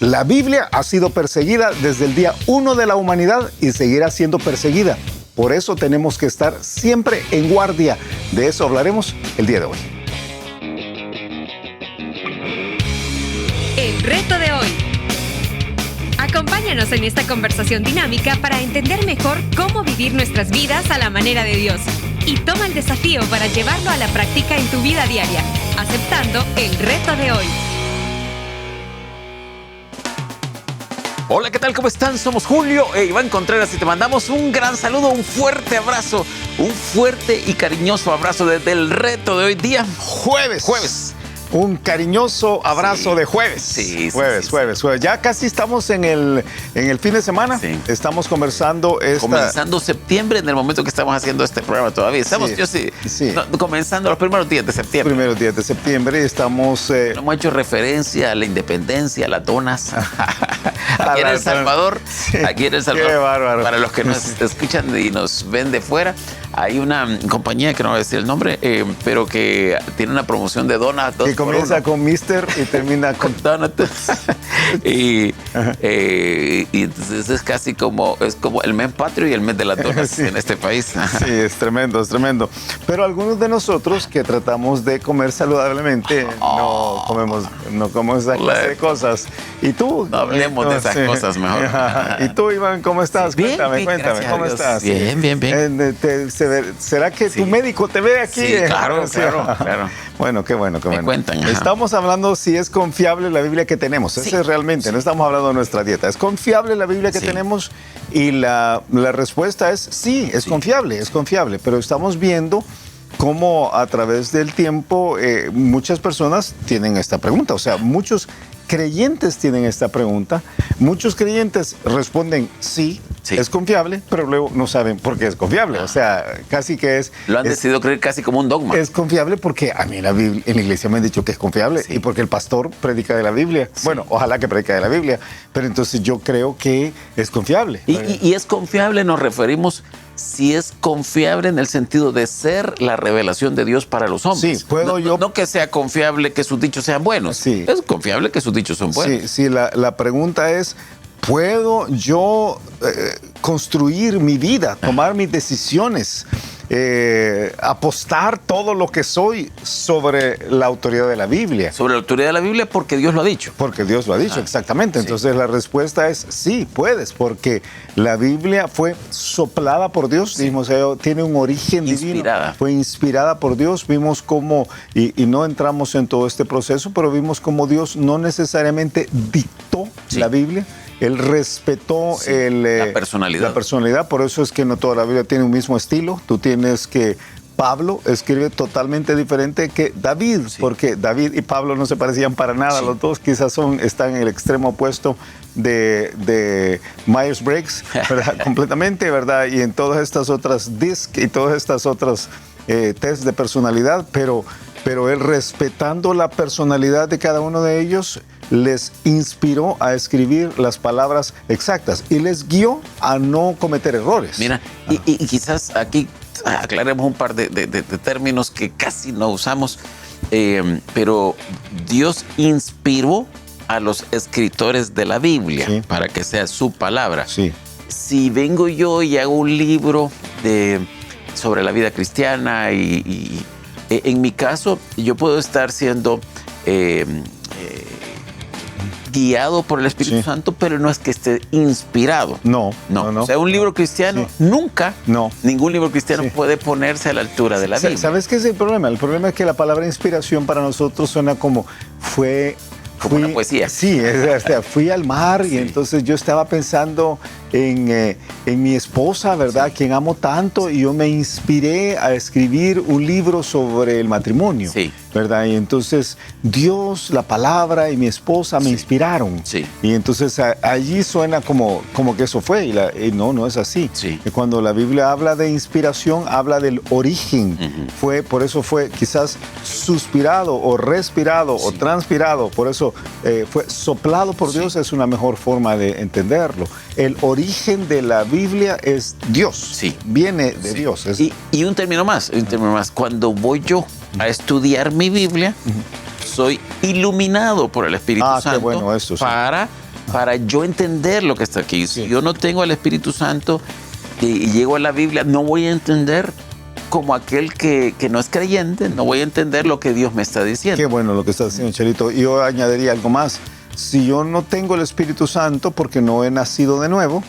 La Biblia ha sido perseguida desde el día 1 de la humanidad y seguirá siendo perseguida. Por eso tenemos que estar siempre en guardia. De eso hablaremos el día de hoy. El reto de hoy. Acompáñanos en esta conversación dinámica para entender mejor cómo vivir nuestras vidas a la manera de Dios. Y toma el desafío para llevarlo a la práctica en tu vida diaria, aceptando el reto de hoy. Hola, ¿qué tal? ¿Cómo están? Somos Julio e Iván Contreras y te mandamos un gran saludo, un fuerte abrazo, un fuerte y cariñoso abrazo desde el reto de hoy día, jueves. Un cariñoso abrazo de jueves. Sí. Jueves. Ya casi estamos en el fin de semana. Sí. Estamos conversando comenzando septiembre, en el momento que estamos haciendo este programa todavía. Estamos, comenzando los primeros días de septiembre. Primeros días de septiembre. Estamos... Hemos hecho referencia a la independencia, a las donas. Aquí en El Salvador. Sí. Aquí en El Salvador. Qué bárbaro. Para los que nos escuchan y nos ven de fuera, hay una compañía que no voy a decir el nombre, pero que tiene una promoción de donas. Que comienza con Mister y termina con Donuts. y entonces es casi como el mes patrio y el mes de las donas Sí. en este país. Sí, es tremendo. Pero algunos de nosotros que tratamos de comer saludablemente no comemos esa clase de cosas. ¿Y tú? No hablemos de esas cosas mejor. ¿Y tú, Iván, cómo estás? Bien, Cuéntame, ¿cómo estás? Bien. ¿Será que tu médico te ve aquí? Sí, claro. Bueno, qué bueno. Me cuentan. Estamos hablando si es confiable la Biblia que tenemos. Ese es realmente, no estamos hablando de nuestra dieta. ¿Es confiable la Biblia que tenemos? Y la respuesta es sí, es confiable. Pero estamos viendo cómo a través del tiempo muchas personas tienen esta pregunta. O sea, muchos creyentes tienen esta pregunta. Muchos creyentes responden sí. Es confiable, pero luego no saben por qué es confiable. O sea, casi que es... Lo han decidido creer casi como un dogma. Es confiable porque a mí en la iglesia me han dicho que es confiable y porque el pastor predica de la Biblia. Sí. Bueno, ojalá que predica de la Biblia, pero entonces yo creo que es confiable. Y es confiable, nos referimos... Si es confiable en el sentido de ser la revelación de Dios para los hombres. Sí, puedo yo... No que sea confiable que sus dichos sean buenos. Sí. Es confiable que sus dichos son buenos. Sí, la pregunta es, ¿puedo yo construir mi vida, tomar mis decisiones, apostar todo lo que soy sobre la autoridad de la Biblia? Sobre la autoridad de la Biblia porque Dios lo ha dicho. Porque Dios lo ha dicho, exactamente. Entonces la respuesta es sí, puedes, porque la Biblia fue soplada por Dios, dijimos, tiene un origen divino. Fue inspirada por Dios. Vimos cómo, y no entramos en todo este proceso, pero vimos cómo Dios no necesariamente dictó la Biblia. Él respetó la personalidad. Por eso es que no toda la Biblia tiene un mismo estilo. Tú tienes que Pablo escribe totalmente diferente que David, porque David y Pablo no se parecían para nada. Los dos quizás están en el extremo opuesto de Myers-Briggs, ¿verdad? Completamente, ¿verdad? Y en todas estas otras DISC y todas estas otras test de personalidad, pero él, respetando la personalidad de cada uno de ellos, les inspiró a escribir las palabras exactas y les guió a no cometer errores. Mira, y quizás aquí aclaremos un par de términos que casi no usamos, pero Dios inspiró a los escritores de la Biblia para que sea su palabra. Sí. Si vengo yo y hago un libro sobre la vida cristiana y en mi caso yo puedo estar siendo guiado por el Espíritu Santo, pero no es que esté inspirado. No. O sea, un libro cristiano ningún libro cristiano puede ponerse a la altura de la Biblia. ¿Sabes qué es el problema? El problema es que la palabra inspiración para nosotros suena como como una poesía. Sí, fui al mar y entonces yo estaba pensando en mi esposa, ¿verdad? Quien amo tanto, y yo me inspiré a escribir un libro sobre el matrimonio, ¿verdad? Y entonces Dios, la palabra y mi esposa me inspiraron. Y entonces allí suena como que eso fue, y no es así. Y cuando la Biblia habla de inspiración, habla del origen. Por eso fue quizás suspirado o respirado o transpirado, por eso fue soplado por Dios, es una mejor forma de entenderlo. El origen de la Biblia es Dios, viene de Dios. Y un término más, cuando voy yo a estudiar mi Biblia, soy iluminado por el Espíritu Santo qué bueno eso, para para yo entender lo que está aquí. Si yo no tengo al Espíritu Santo y llego a la Biblia, no voy a entender como aquel que no es creyente, no voy a entender lo que Dios me está diciendo. Qué bueno lo que está diciendo, Chelito. Y yo añadiría algo más. Si yo no tengo el Espíritu Santo porque no he nacido de nuevo,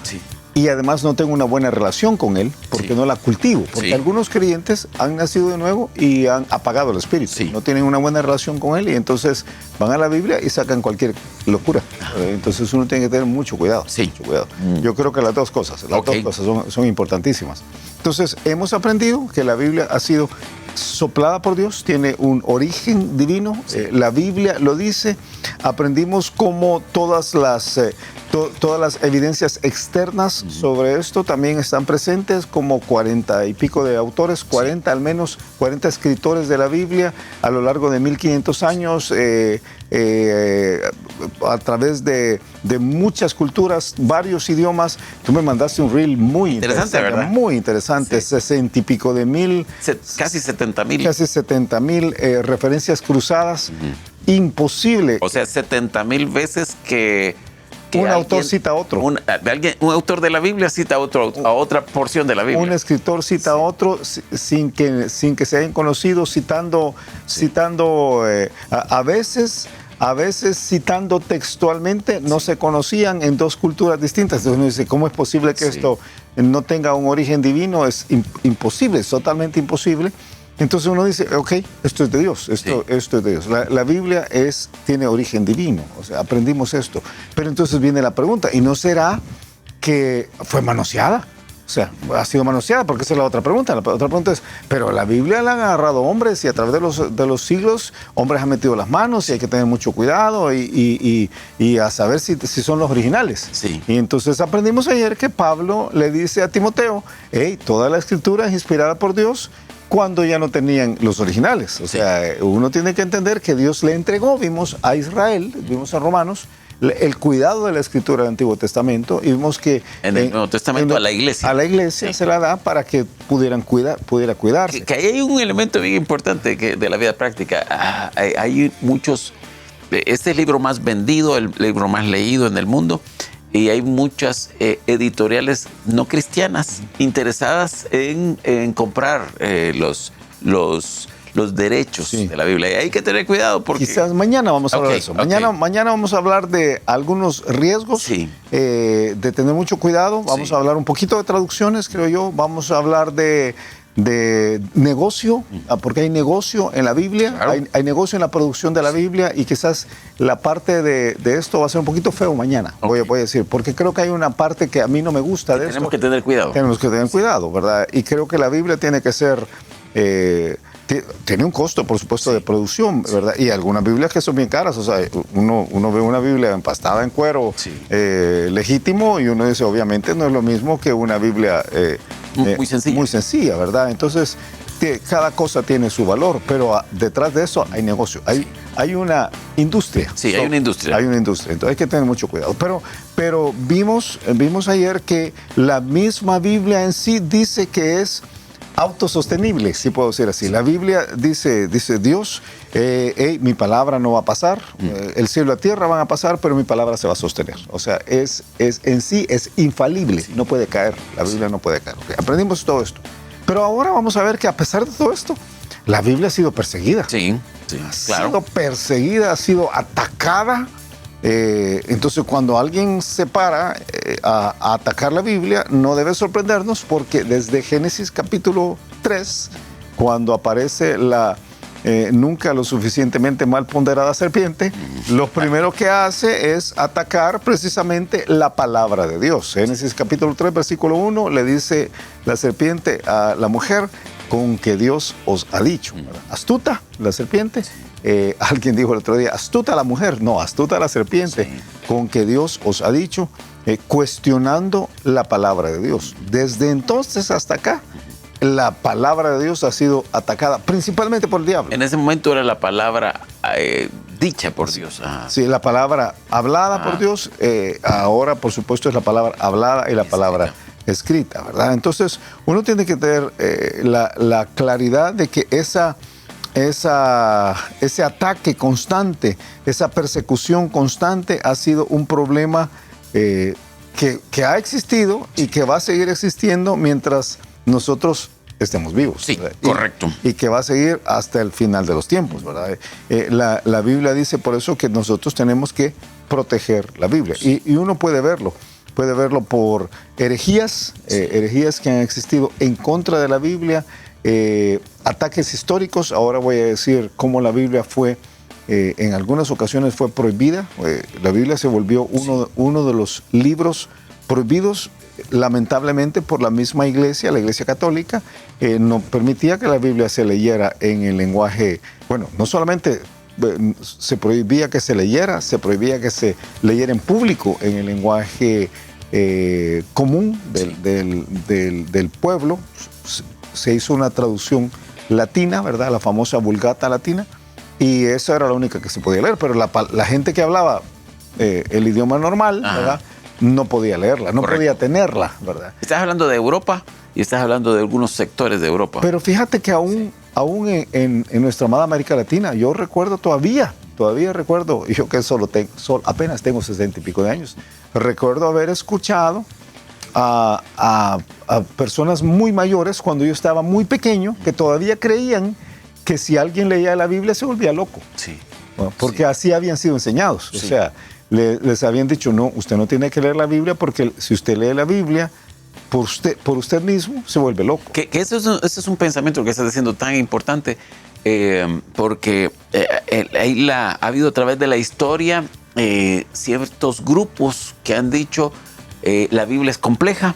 y además no tengo una buena relación con Él, porque no la cultivo. Porque algunos creyentes han nacido de nuevo y han apagado el Espíritu. No tienen una buena relación con Él y entonces van a la Biblia y sacan cualquier locura. Entonces uno tiene que tener mucho cuidado. Mucho cuidado. Yo creo que las dos cosas son importantísimas. Entonces hemos aprendido que la Biblia ha sido soplada por Dios, tiene un origen divino. La Biblia lo dice. Aprendimos cómo todas las evidencias externas sobre esto también están presentes, como 40 y pico de autores, 40 al menos, 40 escritores de la Biblia a lo largo de 1500 años, a través de muchas culturas, varios idiomas. Tú me mandaste un reel muy interesante, ¿verdad? Muy interesante, 60 y pico de mil. Casi 70,000. Casi 70,000 referencias cruzadas. Imposible. O sea, 70,000 veces que un autor cita a otro. Un autor de la Biblia cita a otra porción de la Biblia. Un escritor cita a otro sin que se hayan conocido, citando a veces citando textualmente, no se conocían en dos culturas distintas. Entonces uno dice, ¿cómo es posible que esto no tenga un origen divino? Es imposible, es totalmente imposible. Entonces uno dice, ok, esto es de Dios, esto es de Dios. La Biblia tiene origen divino, o sea, aprendimos esto. Pero entonces viene la pregunta, ¿y no será que fue manoseada? O sea, ha sido manoseada, porque esa es la otra pregunta. La otra pregunta es, pero la Biblia la han agarrado hombres y a través de los siglos, hombres han metido las manos y hay que tener mucho cuidado y a saber si son los originales. Y entonces aprendimos ayer que Pablo le dice a Timoteo, hey, toda la escritura es inspirada por Dios, cuando ya no tenían los originales. O sea, uno tiene que entender que Dios le entregó, vimos a Israel, vimos a Romanos, el cuidado de la escritura del Antiguo Testamento, y vimos que en el Nuevo Testamento a la iglesia se la da para que pudiera cuidarse. Que ahí hay un elemento bien importante de la vida práctica. Hay muchos. Este es el libro más vendido, el libro más leído en el mundo. Y hay muchas editoriales no cristianas interesadas en comprar los derechos de la Biblia. Y hay que tener cuidado porque... Quizás mañana vamos a hablar de eso. Mañana vamos a hablar de algunos riesgos, de tener mucho cuidado. Vamos a hablar un poquito de traducciones, creo yo. Vamos a hablar de negocio, porque hay negocio en la Biblia, hay negocio en la producción de la Biblia, y quizás la parte de esto va a ser un poquito feo mañana, voy a decir, porque creo que hay una parte que a mí no me gusta de esto. Tenemos que tener cuidado. Tenemos que tener cuidado, ¿verdad? Y creo que la Biblia tiene que ser... tiene un costo, por supuesto, de producción, ¿verdad? Y algunas Biblias que son bien caras. O sea, uno ve una Biblia empastada en cuero legítimo, y uno dice, obviamente, no es lo mismo que una Biblia muy sencilla, ¿verdad? Entonces, cada cosa tiene su valor, pero detrás de eso hay negocio. Hay una industria. Sí, hay una industria. Hay una industria. Entonces hay que tener mucho cuidado. Pero vimos ayer que la misma Biblia en sí dice que es autosostenible, si puedo decir así. La Biblia dice Dios, mi palabra no va a pasar, el cielo y la tierra van a pasar, pero mi palabra se va a sostener. O sea, en sí es infalible, no puede caer, la Biblia no puede caer. Okay, aprendimos todo esto. Pero ahora vamos a ver que a pesar de todo esto, la Biblia ha sido perseguida. Ha sido perseguida, ha sido atacada. Entonces, cuando alguien se para a atacar la Biblia, no debe sorprendernos, porque desde Génesis capítulo 3, cuando aparece la nunca lo suficientemente mal ponderada serpiente, lo primero que hace es atacar precisamente la palabra de Dios. Génesis capítulo 3, versículo 1, le dice la serpiente a la mujer, con que Dios os ha dicho. Astuta la serpiente. Alguien dijo el otro día, astuta la mujer. No, astuta la serpiente, con que Dios os ha dicho, cuestionando la palabra de Dios. Desde entonces hasta acá, la palabra de Dios ha sido atacada principalmente por el diablo. En ese momento era la palabra dicha por Dios. Sí, la palabra hablada por Dios. Ahora, por supuesto, es la palabra hablada y la palabra escrita, ¿verdad? Entonces, uno tiene que tener la claridad de que esa ese ataque constante, esa persecución constante ha sido un problema que ha existido y que va a seguir existiendo mientras nosotros estemos vivos. Sí, correcto. Y que va a seguir hasta el final de los tiempos, ¿verdad? La Biblia dice por eso que nosotros tenemos que proteger la Biblia. Y uno puede verlo por herejías que han existido en contra de la Biblia, ataques históricos. Ahora voy a decir cómo la Biblia fue, en algunas ocasiones fue prohibida. La Biblia se volvió uno de los libros prohibidos, lamentablemente, por la misma iglesia, la Iglesia Católica. No permitía que la Biblia se leyera en el lenguaje, bueno, no solamente se prohibía que se leyera, se prohibía que se leyera en público en el lenguaje común del pueblo. Se hizo una traducción latina, ¿verdad? La famosa Vulgata latina, y esa era la única que se podía leer, pero la gente que hablaba el idioma normal, ¿verdad? No podía leerla, no podía tenerla, ¿verdad? Estás hablando de Europa y estás hablando de algunos sectores de Europa. Pero fíjate que aún en nuestra amada América Latina, yo recuerdo todavía recuerdo, yo que apenas tengo 60 y pico de años, recuerdo haber escuchado a personas muy mayores cuando yo estaba muy pequeño, que todavía creían que si alguien leía la Biblia se volvía loco. Sí. Bueno, porque así habían sido enseñados. Sí. O sea, les habían dicho, no, usted no tiene que leer la Biblia porque si usted lee la Biblia, por usted mismo se vuelve loco. Que ese es un pensamiento que estás diciendo tan importante, porque ha habido a través de la historia ciertos grupos que han dicho, la Biblia es compleja,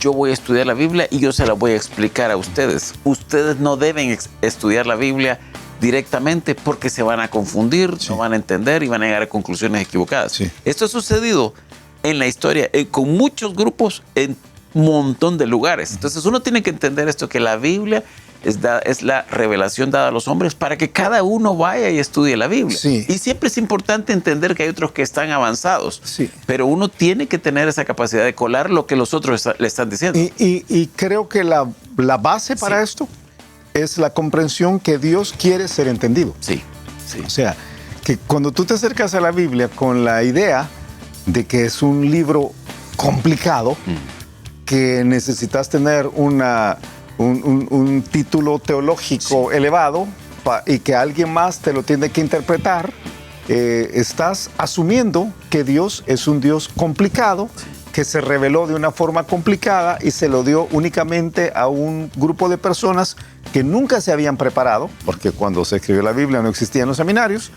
yo voy a estudiar la Biblia y yo se la voy a explicar a ustedes. Ustedes no deben estudiar la Biblia directamente porque se van a confundir, no van a entender y van a llegar a conclusiones equivocadas. Sí. Esto ha sucedido en la historia con muchos grupos en un montón de lugares. Entonces uno tiene que entender esto, que la Biblia es la revelación dada a los hombres para que cada uno vaya y estudie la Biblia. Sí. Y siempre es importante entender que hay otros que están avanzados, sí, pero uno tiene que tener esa capacidad de colar lo que los otros le están diciendo. Y creo que la base para esto es la comprensión que Dios quiere ser entendido. Sí, sí. O sea, que cuando tú te acercas a la Biblia con la idea de que es un libro complicado, que necesitas tener un título teológico elevado y que alguien más te lo tiene que interpretar, estás asumiendo que Dios es un Dios complicado, que se reveló de una forma complicada y se lo dio únicamente a un grupo de personas que nunca se habían preparado, porque cuando se escribió la Biblia no existían los seminarios,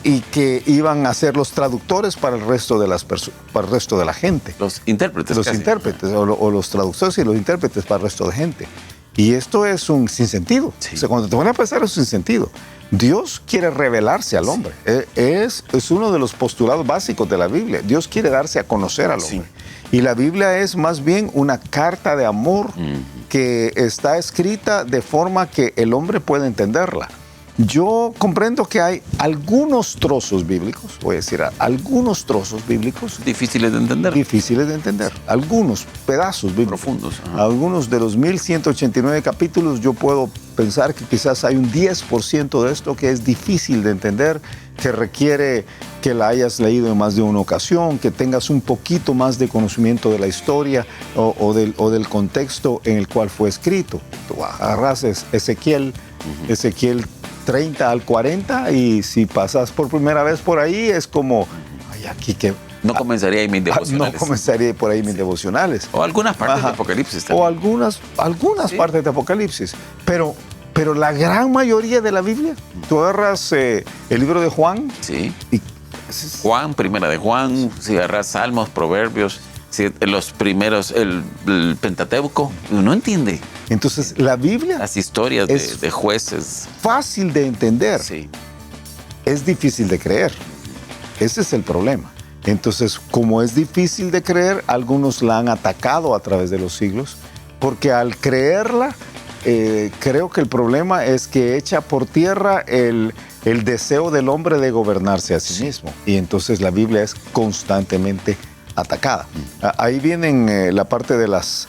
y que iban a ser los traductores para el resto de para el resto de la gente. Los intérpretes. Los intérpretes, o los traductores y los intérpretes para el resto de gente. Y esto es un sinsentido. Sí. O sea, cuando te van a pensar, es un sinsentido. Dios quiere revelarse al hombre. Es uno de los postulados básicos de la Biblia. Dios quiere darse a conocer al hombre. Sí. Y la Biblia es más bien una carta de amor que está escrita de forma que el hombre pueda entenderla. Yo comprendo que hay algunos trozos bíblicos, voy a decir, algunos trozos bíblicos. Difíciles de entender. Difíciles de entender. Algunos pedazos bíblicos. Profundos. Algunos de los 1189 capítulos, yo puedo pensar que quizás hay un 10% de esto que es difícil de entender, que requiere que la hayas leído en más de una ocasión, que tengas un poquito más de conocimiento de la historia o del contexto en el cual fue escrito. Tú agarras Ezequiel 30 al 40 y si pasas por primera vez por ahí es como, ay, aquí que... No comenzaría ahí mis devocionales. No comenzaría por ahí mis devocionales. O algunas partes de Apocalipsis también. O algunas partes de Apocalipsis. Pero la gran mayoría de la Biblia, tú agarras el libro de Juan. Sí. Juan, primera de Juan, si agarras Salmos, Proverbios, si los primeros, el Pentateuco, no entiende. Entonces, la Biblia... Las historias de jueces. Fácil de entender. Sí. Es difícil de creer. Ese es el problema. Entonces, como es difícil de creer, algunos la han atacado a través de los siglos, porque al creerla, creo que el problema es que echa por tierra el deseo del hombre de gobernarse a sí mismo. Y entonces la Biblia es constantemente atacada. Ahí vienen la parte de las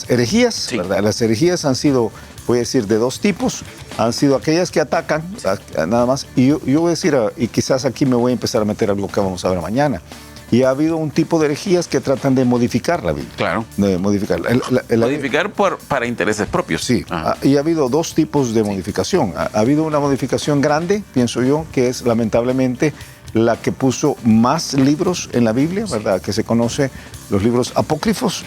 herejías, sí, ¿verdad? Las herejías han sido voy a decir, de dos tipos. Han sido aquellas que atacan, nada más. Y yo voy a decir, y quizás aquí me voy a empezar a meter algo que vamos a ver mañana. Y ha habido un tipo de herejías que tratan de modificar la Biblia. Claro. De modificar. Modificar para intereses propios. Sí. Y ha habido dos tipos de modificación. Ha habido una modificación grande, pienso yo, que es lamentablemente la que puso más libros en la Biblia, ¿verdad? Que se conoce los libros apócrifos.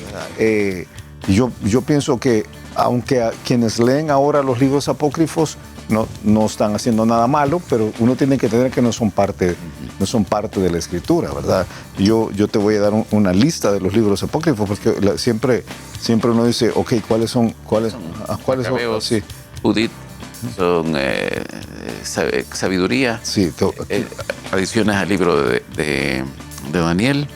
Yo pienso que aunque a quienes leen ahora los libros apócrifos no están haciendo nada malo, pero uno tiene que entender que no son parte de la Escritura, ¿verdad? Yo te voy a dar una lista de los libros apócrifos, porque siempre uno dice, ok, ¿cuáles son? Macabeos, sí. Judith, son sabiduría, sí, adiciones al libro de Daniel,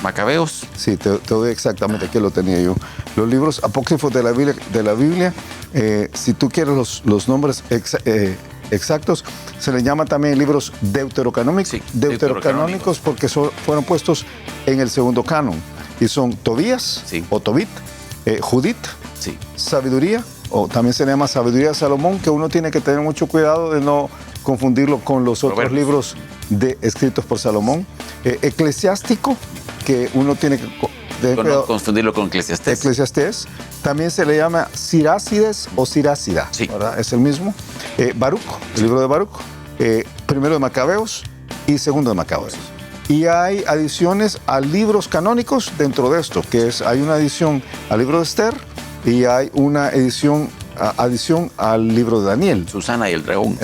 Macabeos. Sí, te doy exactamente, aquí lo tenía yo. Los libros apócrifos de la Biblia, si tú quieres los nombres exactos, se les llama también libros deuterocanónicos, Sí, deuterocanónicos porque fueron puestos en el segundo canon. Y son Tobías, Sí. o Tobit, Judith, Sí. Sabiduría, o también se le llama Sabiduría de Salomón, que uno tiene que tener mucho cuidado de no confundirlo con los otros Proverbios. libros escritos por Salomón. Eclesiástico, que uno tiene que No confundirlo con Eclesiastés. Eclesiastés. También se le llama Sirácides o Sirácida, Sí. ¿verdad? Es el mismo. Baruc, el libro de Baruc. Primero de Macabeos y segundo de Macabeos. Y hay adiciones a libros canónicos dentro de esto, hay una adición al libro de Esther y hay una adición al libro de Daniel. Susana y el dragón.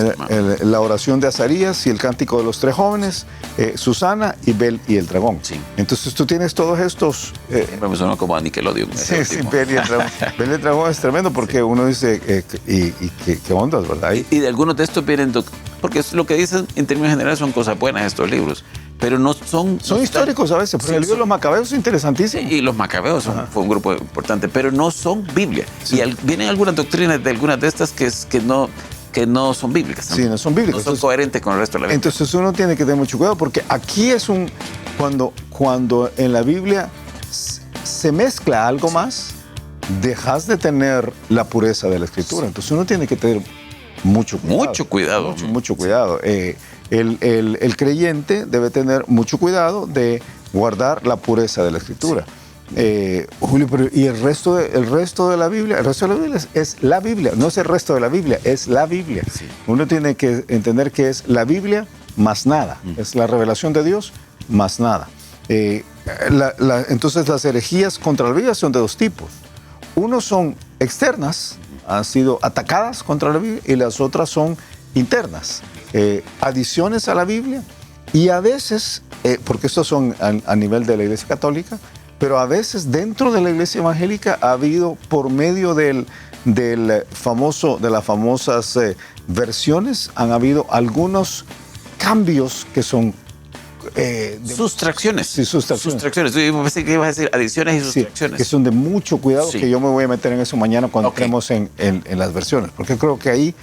La oración de Azarías y el cántico de los tres jóvenes, Susana y Bel y el dragón. Sí. Entonces tú tienes todos estos... Siempre me sonó como a Nickelodeon. Sí, Bel y el dragón. Bel y el dragón es tremendo porque uno dice, ¿qué ondas, verdad? Y de algunos de estos vienen, porque es lo que dicen en términos generales son cosas buenas estos libros, pero no son... Son históricos a veces, pero el libro de los Macabeos es interesantísimo. Y los Macabeos fue un grupo importante, pero no son Biblia. Sí. Y vienen algunas doctrinas de algunas de estas que no son bíblicas. Sí, no son bíblicas. No son coherentes con el resto de la Biblia. Entonces uno tiene que tener mucho cuidado porque aquí es cuando en la Biblia se mezcla algo más, dejas de tener la pureza de la Escritura. Entonces uno tiene que tener mucho cuidado. Mucho cuidado. Mucho cuidado. El creyente debe tener mucho cuidado de guardar la pureza de la Escritura. Julio, y el resto de la Biblia, es la Biblia, no es el resto de la Biblia, es la Biblia. Sí. Uno tiene que entender que es la Biblia más nada, es la revelación de Dios más nada. Entonces las herejías contra la Biblia son de dos tipos. Unos son externas, han sido atacadas contra la Biblia, y las otras son internas, adiciones a la Biblia, y a veces, porque estos son a nivel de la Iglesia Católica, pero a veces dentro de la Iglesia Evangélica ha habido, por medio de las famosas versiones, han habido algunos cambios que son... sustracciones. Sí, sustracciones. Yo pensé que ibas a decir adiciones y sustracciones. Sí, que son de mucho cuidado, Sí. que yo me voy a meter en eso mañana cuando entremos en las versiones, porque creo que ahí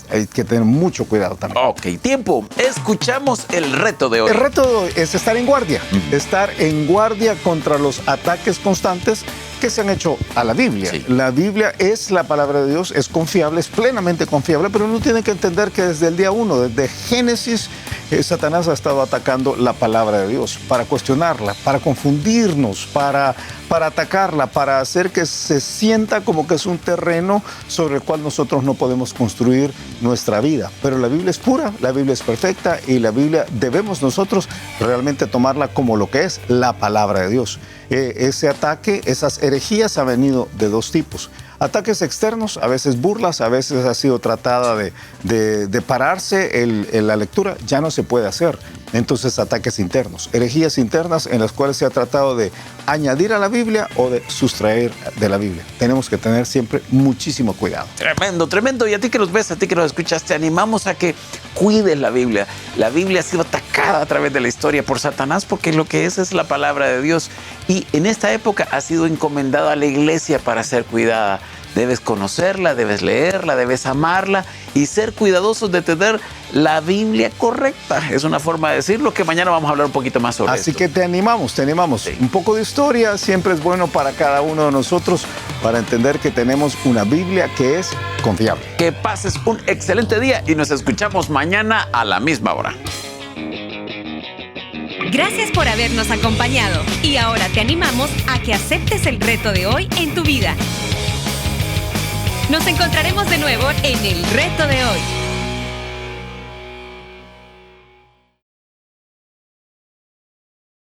hay que tener mucho cuidado también. Ok, tiempo. Escuchamos el reto de hoy. El reto de hoy es estar en guardia, estar en guardia contra los ataques constantes que se han hecho a la Biblia. Sí. La Biblia es la palabra de Dios, es confiable, es plenamente confiable, pero uno tiene que entender que desde el día 1, desde Génesis, Satanás ha estado atacando la palabra de Dios para cuestionarla, para confundirnos, para atacarla, para hacer que se sienta como que es un terreno sobre el cual nosotros no podemos construir nuestra vida. Pero la Biblia es pura, la Biblia es perfecta y la Biblia debemos nosotros realmente tomarla como lo que es la palabra de Dios. Ese ataque, esas herejías han venido de dos tipos. Ataques externos, a veces burlas, a veces ha sido tratada de pararse la lectura, ya no se puede hacer. Entonces, ataques internos, herejías internas en las cuales se ha tratado de añadir a la Biblia o de sustraer de la Biblia. Tenemos que tener siempre muchísimo cuidado. Tremendo, tremendo. Y a ti que nos ves, a ti que nos escuchas, te animamos a que cuides la Biblia. La Biblia ha sido atacada a través de la historia por Satanás porque lo que es la palabra de Dios. Y en esta época ha sido encomendada a la iglesia para ser cuidada. Debes conocerla, debes leerla, debes amarla y ser cuidadosos de tener la Biblia correcta. Es una forma de decirlo que mañana vamos a hablar un poquito más sobre Así esto. que te animamos. Sí. Un poco de historia siempre es bueno para cada uno de nosotros para entender que tenemos una Biblia que es confiable. Que pases un excelente día y nos escuchamos mañana a la misma hora. Gracias por habernos acompañado y ahora te animamos a que aceptes el reto de hoy en tu vida. Nos encontraremos de nuevo en el reto de hoy.